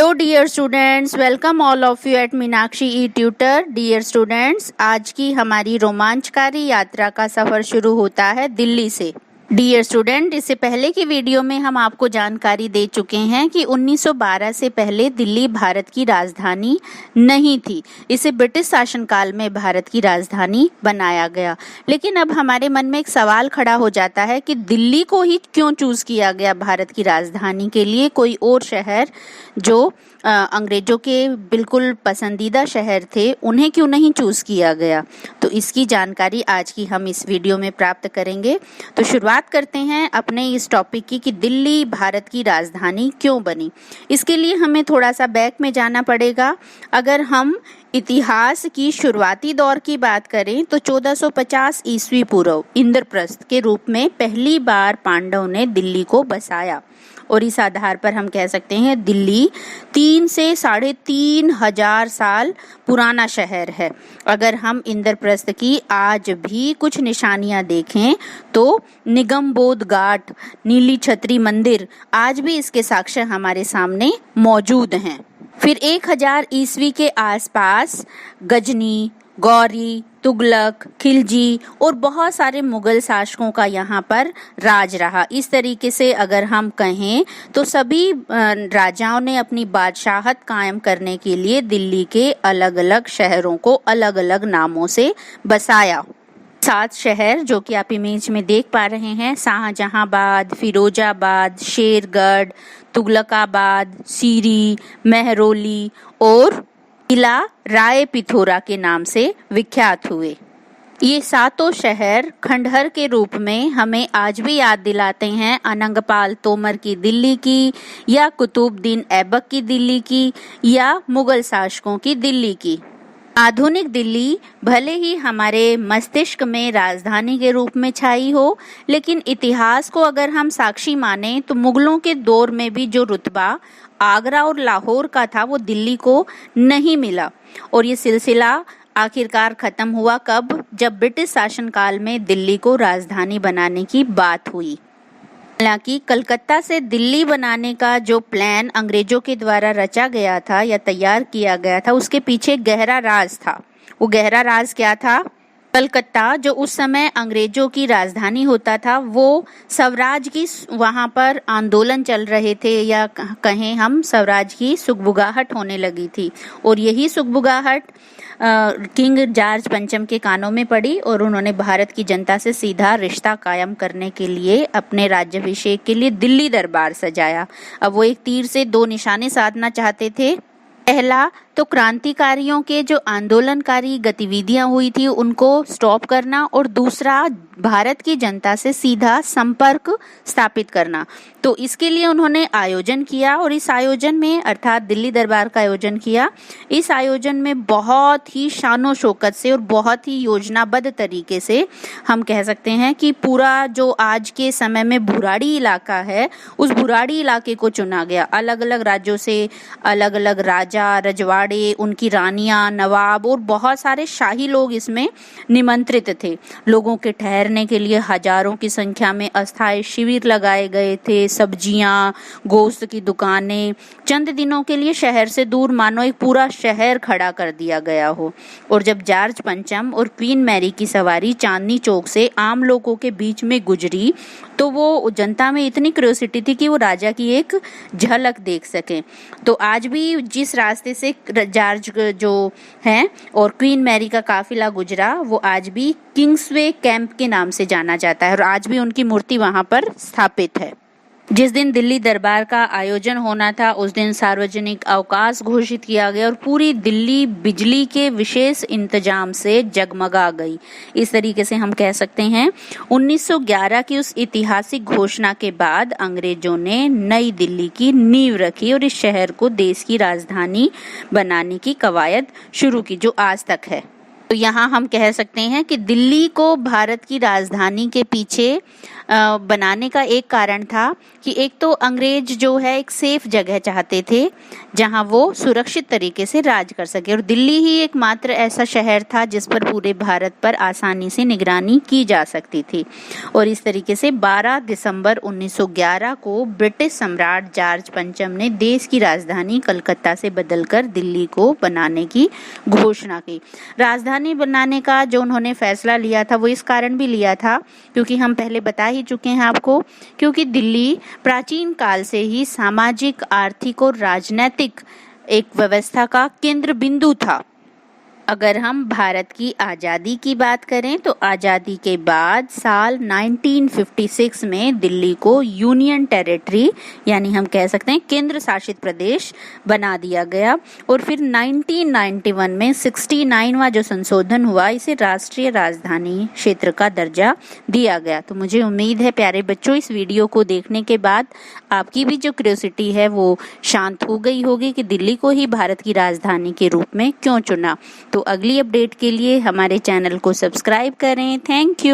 Hello dear students, welcome all of you at Meenakshi e tutor. Dear students, आज की हमारी रोमांचकारी यात्रा का सफर शुरू होता है दिल्ली से। डियर स्टूडेंट, इससे पहले की वीडियो में हम आपको जानकारी दे चुके हैं कि 1912 से पहले दिल्ली भारत की राजधानी नहीं थी। इसे ब्रिटिश शासनकाल में भारत की राजधानी बनाया गया। लेकिन अब हमारे मन में एक सवाल खड़ा हो जाता है कि दिल्ली को ही क्यों चूज किया गया भारत की राजधानी के लिए, कोई और शहर जो अंग्रेजों के बिल्कुल पसंदीदा शहर थे उन्हें क्यों नहीं चूज किया गया। तो इसकी जानकारी आज की हम इस वीडियो में प्राप्त करेंगे। तो शुरुआत करते हैं अपने इस टॉपिक की कि दिल्ली भारत की राजधानी क्यों बनी। इसके लिए हमें थोड़ा सा बैक में जाना पड़ेगा। अगर हम इतिहास की शुरुआती दौर की बात करें तो 1450 ईस्वी पूर्व इंद्रप्रस्थ के रूप में पहली बार पांडव ने दिल्ली को बसाया और इस आधार पर हम कह सकते हैं दिल्ली 3 से 3,500 साल पुराना शहर है। अगर हम इंद्रप्रस्थ की आज भी कुछ निशानियां देखें तो निगमबोध घाट, नीली छतरी मंदिर आज भी इसके साक्ष्य हमारे सामने मौजूद हैं। फिर 1000 ईस्वी के आसपास गजनी, गौरी, तुगलक, खिलजी और बहुत सारे मुगल शासकों का यहाँ पर राज रहा। इस तरीके से अगर हम कहें तो सभी राजाओं ने अपनी बादशाहत कायम करने के लिए दिल्ली के अलग अलग शहरों को अलग अलग नामों से बसाया। 7 शहर जो कि आप इमेज में देख पा रहे हैं, शाहजहांबाद, फिरोजाबाद, शेरगढ़, तुगलकाबाद, सीरी, महरौली और किला राय पिथौरा के नाम से विख्यात हुए। ये 7 शहर खंडहर के रूप में हमें आज भी याद दिलाते हैं अनंगपाल तोमर की दिल्ली की, या कुतुबुद्दीन ऐबक की दिल्ली की, या मुगल शासकों की दिल्ली की। आधुनिक दिल्ली भले ही हमारे मस्तिष्क में राजधानी के रूप में छाई हो, लेकिन इतिहास को अगर हम साक्षी माने तो मुगलों के दौर में भी जो रुतबा आगरा और लाहौर का था वो दिल्ली को नहीं मिला। और ये सिलसिला आखिरकार खत्म हुआ कब? जब ब्रिटिश शासनकाल में दिल्ली को राजधानी बनाने की बात हुई। हालांकि कलकत्ता से दिल्ली बनाने का जो प्लान अंग्रेजों के द्वारा रचा गया था या तैयार किया गया था, उसके पीछे गहरा राज था। वो गहरा राज क्या था? कलकत्ता जो उस समय अंग्रेजों की राजधानी होता था, वो स्वराज की वहां पर आंदोलन चल रहे थे, या कहें हम स्वराज की सुगबुगाहट होने लगी थी। और यही सुगबुगाहट किंग जॉर्ज पंचम के कानों में पड़ी और उन्होंने भारत की जनता से सीधा रिश्ता कायम करने के लिए अपने राज्याभिषेक के लिए दिल्ली दरबार सजाया। अब वो एक तीर से 2 निशाने साधना चाहते थे। पहला तो क्रांतिकारियों के जो आंदोलनकारी गतिविधियां हुई थी उनको स्टॉप करना, और दूसरा भारत की जनता से सीधा संपर्क स्थापित करना। तो इसके लिए उन्होंने आयोजन किया, और इस आयोजन में अर्थात दिल्ली दरबार का आयोजन किया। इस आयोजन में बहुत ही शानो शौकत से और बहुत ही योजनाबद्ध तरीके से हम कह सकते हैं कि पूरा जो आज के समय में भुराड़ी इलाका है, उस भुराड़ी इलाके को चुना गया। अलग अलग राज्यों से अलग अलग राजा, रजवाड़े, उनकी रानियां, नवाब और बहुत सारे शाही लोग इसमें निमंत्रित थे। लोगों के ठहरने के लिए हजारों की संख्या में अस्थायी शिविर लगाए गए थे। सब्जियां, गोश्त की दुकानें, चंद दिनों के लिए शहर से दूर मानो एक पूरा शहर खड़ा कर दिया गया हो। और जब जॉर्ज पंचम और क्वीन मैरी की सवारी चांदनी चौक से आम लोगों के बीच में गुजरी तो वो जनता में इतनी क्यूरियोसिटी थी कि वो राजा की एक झलक देख सके। तो आज भी जिस रास्ते से जॉर्ज जो हैं और क्वीन मैरी का काफिला गुजरा, वो आज भी किंग्सवे कैंप के नाम से जाना जाता है और आज भी उनकी मूर्ति वहां पर स्थापित है। जिस दिन दिल्ली दरबार का आयोजन होना था उस दिन सार्वजनिक अवकाश घोषित किया गया और पूरी दिल्ली बिजली के विशेष इंतजाम से जगमगा गई। इस तरीके से हम कह सकते हैं 1911 की उस ऐतिहासिक घोषणा के बाद अंग्रेजों ने नई दिल्ली की नींव रखी और इस शहर को देश की राजधानी बनाने की कवायद शुरू की, जो आज तक है। तो यहाँ हम कह सकते हैं कि दिल्ली को भारत की राजधानी के पीछे बनाने का एक कारण था कि एक तो अंग्रेज जो है एक सेफ जगह चाहते थे जहां वो सुरक्षित तरीके से राज कर सके, और दिल्ली ही एकमात्र ऐसा शहर था जिस पर पूरे भारत पर आसानी से निगरानी की जा सकती थी। और इस तरीके से 12 दिसंबर 1911 को ब्रिटिश सम्राट जॉर्ज पंचम ने देश की राजधानी कलकत्ता से बदलकर दिल्ली को बनाने की घोषणा की। राजधानी बनाने का जो उन्होंने फैसला लिया था वो इस कारण भी लिया था क्योंकि हम पहले बता ही चुके हैं आपको, क्योंकि दिल्ली प्राचीन काल से ही सामाजिक, आर्थिक और राजनीतिक एक व्यवस्था का केंद्र बिंदु था। अगर हम भारत की आज़ादी की बात करें तो आज़ादी के बाद साल 1956 में दिल्ली को यूनियन टेरिटरी यानी हम कह सकते हैं केंद्र शासित प्रदेश बना दिया गया, और फिर 1991 में 69वां जो संशोधन हुआ इसे राष्ट्रीय राजधानी क्षेत्र का दर्जा दिया गया। तो मुझे उम्मीद है प्यारे बच्चों इस वीडियो को देखने के बाद आपकी भी जो क्यूरियोसिटी है वो शांत हो गई होगी कि दिल्ली को ही भारत की राजधानी के रूप में क्यों चुना। तो अगली अपडेट के लिए हमारे चैनल को सब्सक्राइब करें। Thank you.